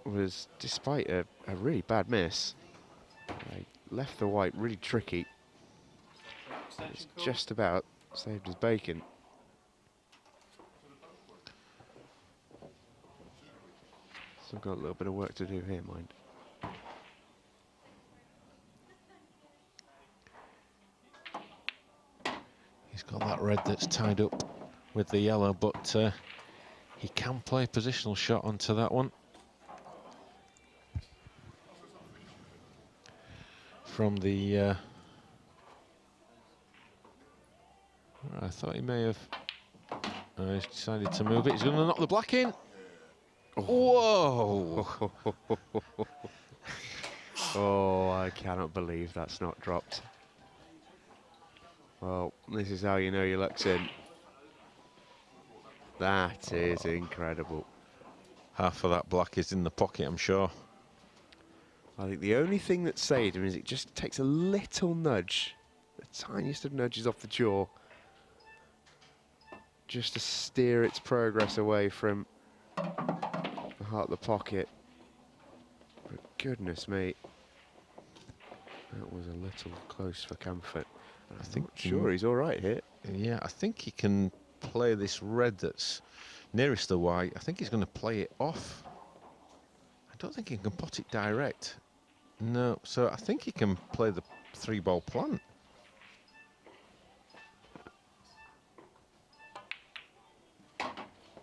was, despite a really bad miss, he left the white really tricky. It's just about saved his bacon. Still got a little bit of work to do here, mind. He's got that red that's tied up with the yellow, but he can play a positional shot onto that one. From the... I thought he may have... he's decided to move it. He's going to knock the black in. Oh. Whoa! Oh, I cannot believe that's not dropped. Well, this is how you know your luck's in. That is incredible. Half of that black is in the pocket, I'm sure. I think the only thing that saved him is it just takes a little nudge, the tiniest of nudges off the jaw, just to steer its progress away from the heart of the pocket. But goodness me, that was a little close for comfort. I think sure he's all right here. Yeah, I think he can play this red that's nearest the white. I think he's going to play it off. I don't think he can pot it direct. No, so I think he can play the 3-ball plant.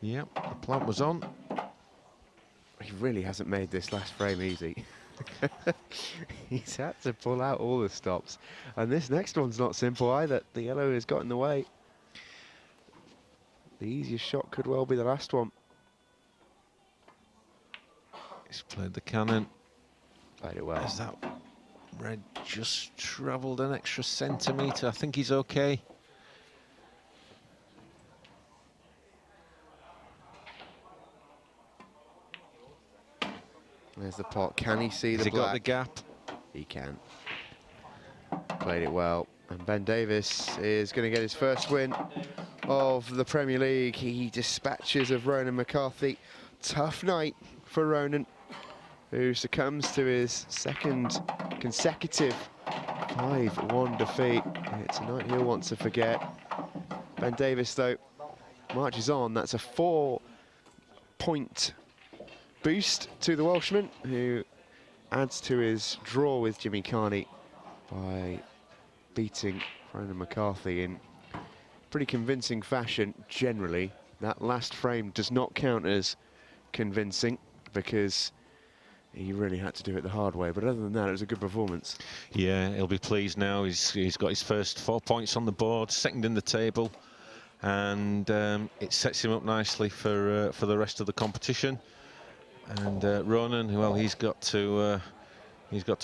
Yep, the plant was on. He really hasn't made this last frame easy. He's had to pull out all the stops. And this next one's not simple either. The yellow has got in the way. The easiest shot could well be the last one. He's played the cannon. Played it well. Has that red just travelled an extra centimetre? I think he's okay. There's the pot. Can he see Has the he got the black? gap? He can. Played it well. And Ben Davis is going to get his first win of the Premier League. He dispatches of Ronan McCarthy. Tough night for Ronan, who succumbs to his second consecutive 5-1 defeat. It's a night he'll want to forget. Ben Davis, though, marches on. That's a 4-point boost to the Welshman, who adds to his draw with Jimmy Carney by beating Ronan McCarthy in pretty convincing fashion generally. That last frame does not count as convincing because he really had to do it the hard way. But other than that, it was a good performance. Yeah, he'll be pleased now. He's got his first 4 points on the board, second in the table, and it sets him up nicely for the rest of the competition. And Ronan, well, he's got to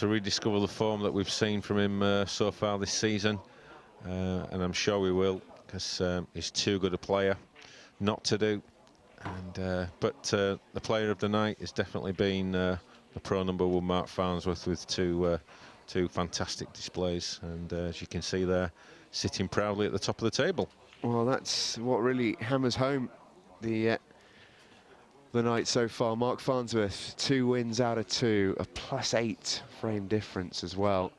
rediscover the form that we've seen from him so far this season, and I'm sure we will, because he's too good a player not to do. And but the player of the night has definitely been the pro #1 Mark Farnsworth, with two fantastic displays, and as you can see there, sitting proudly at the top of the table. Well, that's what really hammers home the night so far. Mark Farnsworth, 2 wins out of 2, a +8 frame difference as well.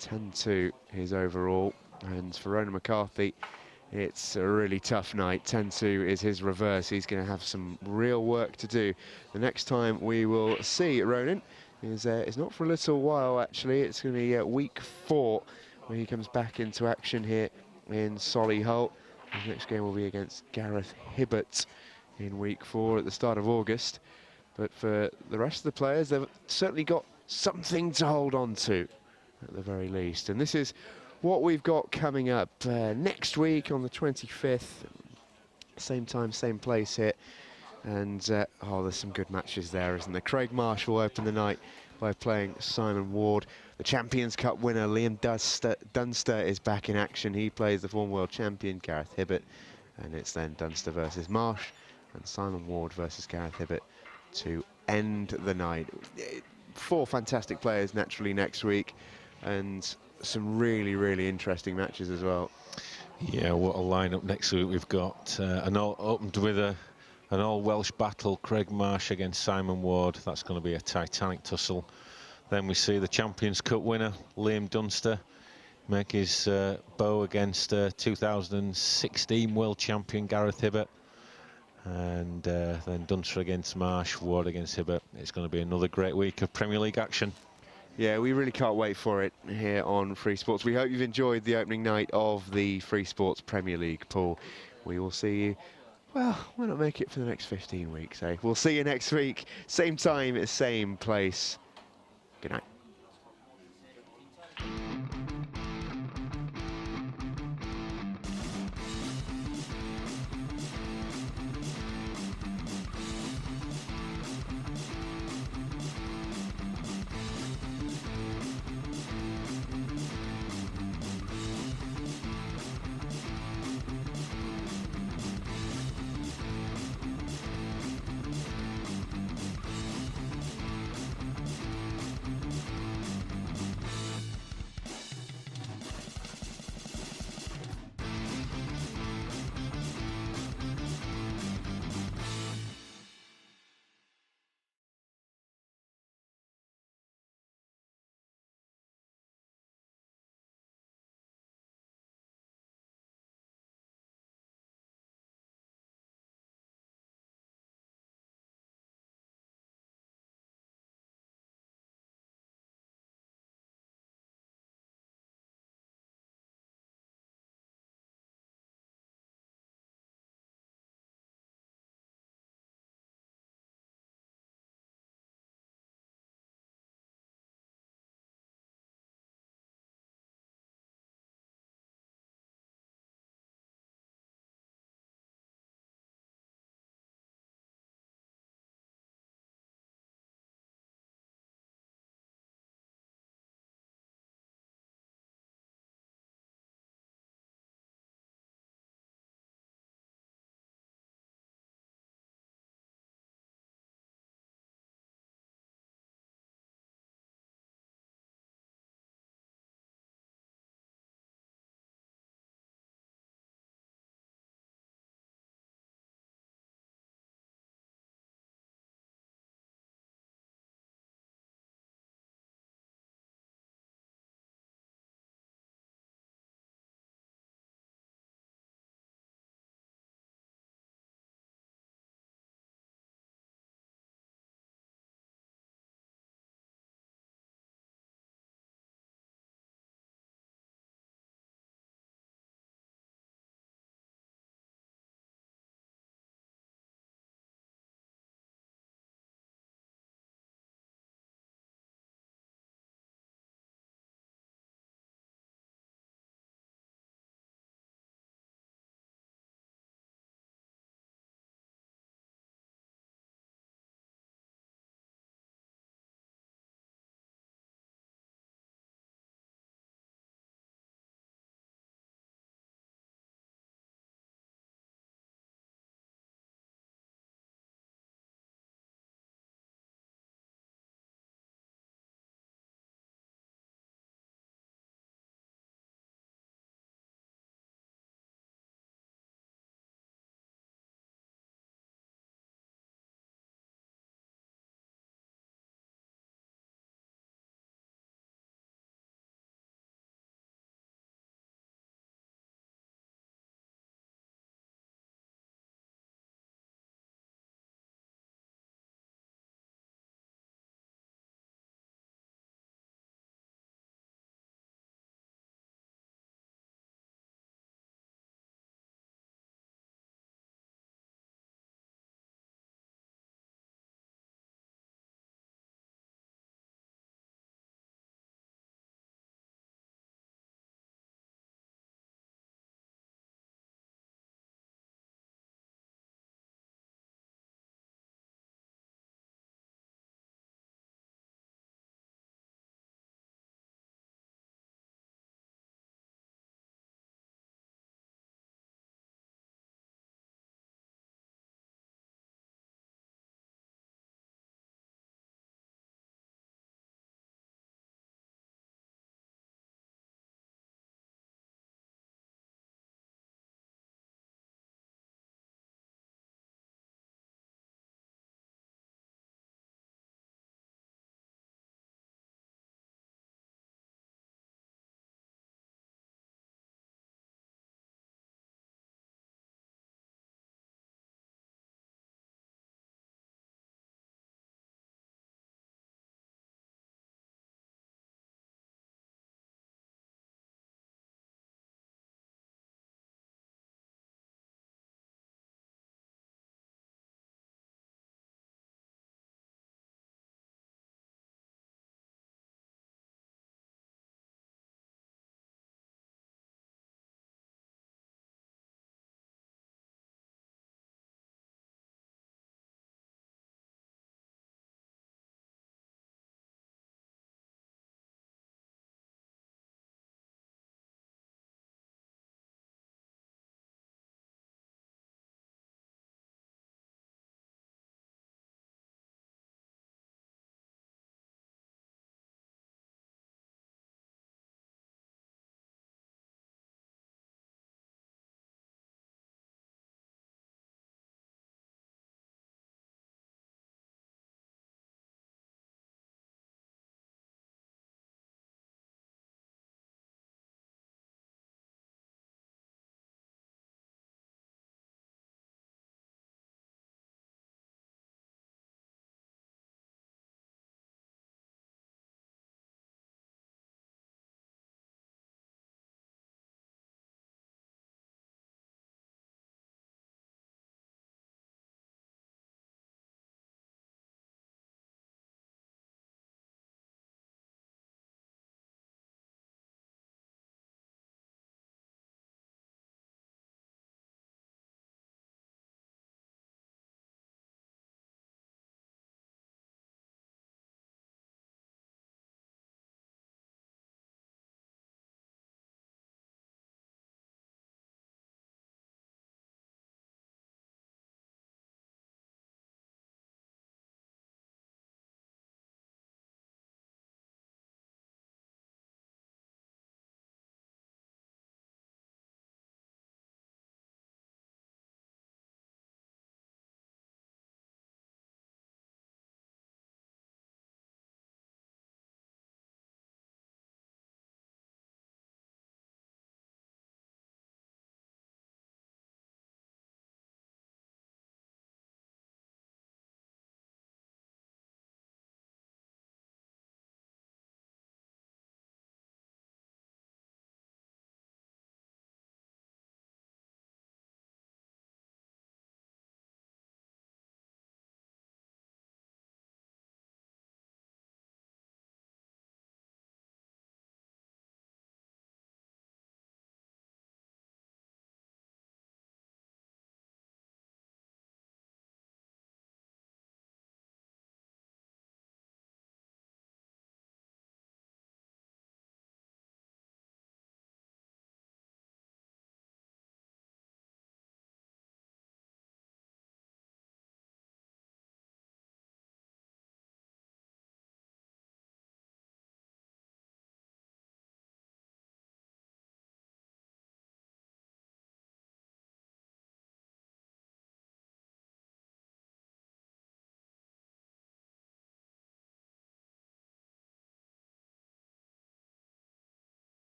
10-2 his overall, and for Ronan McCarthy, it's a really tough night. 10-2 is his reverse. He's going to have some real work to do. The next time we will see Ronan is not for a little while, actually. It's going to be week 4 when he comes back into action here in Solihull. His next game will be against Gareth Hibbert in week 4 at the start of August. But for the rest of the players, they've certainly got something to hold on to, at the very least. And this is what we've got coming up next week on the 25th. Same time, same place here. And, oh, there's some good matches there, isn't there? Craig Marsh will open the night by playing Simon Ward. The Champions Cup winner, Liam Dunster, is back in action. He plays the former world champion, Gareth Hibbert. And it's then Dunster versus Marsh and Simon Ward versus Gareth Hibbert to end the night. 4 fantastic players, naturally, next week. And some really, really interesting matches as well. Yeah, what a lineup next week we've got. Opened with an all-Welsh battle, Craig Marsh against Simon Ward. That's going to be a titanic tussle. Then we see the Champions Cup winner, Liam Dunster, make his bow against 2016 world champion Gareth Hibbert. And then Dunster against Marsh, Ward against Hibbert. It's going to be another great week of Premier League action. Yeah, we really can't wait for it here on Free Sports. We hope you've enjoyed the opening night of the Free Sports Premier League pool. We will see you, well, why not make it for the next 15 weeks, eh? We'll see you next week, same time, same place. Good night.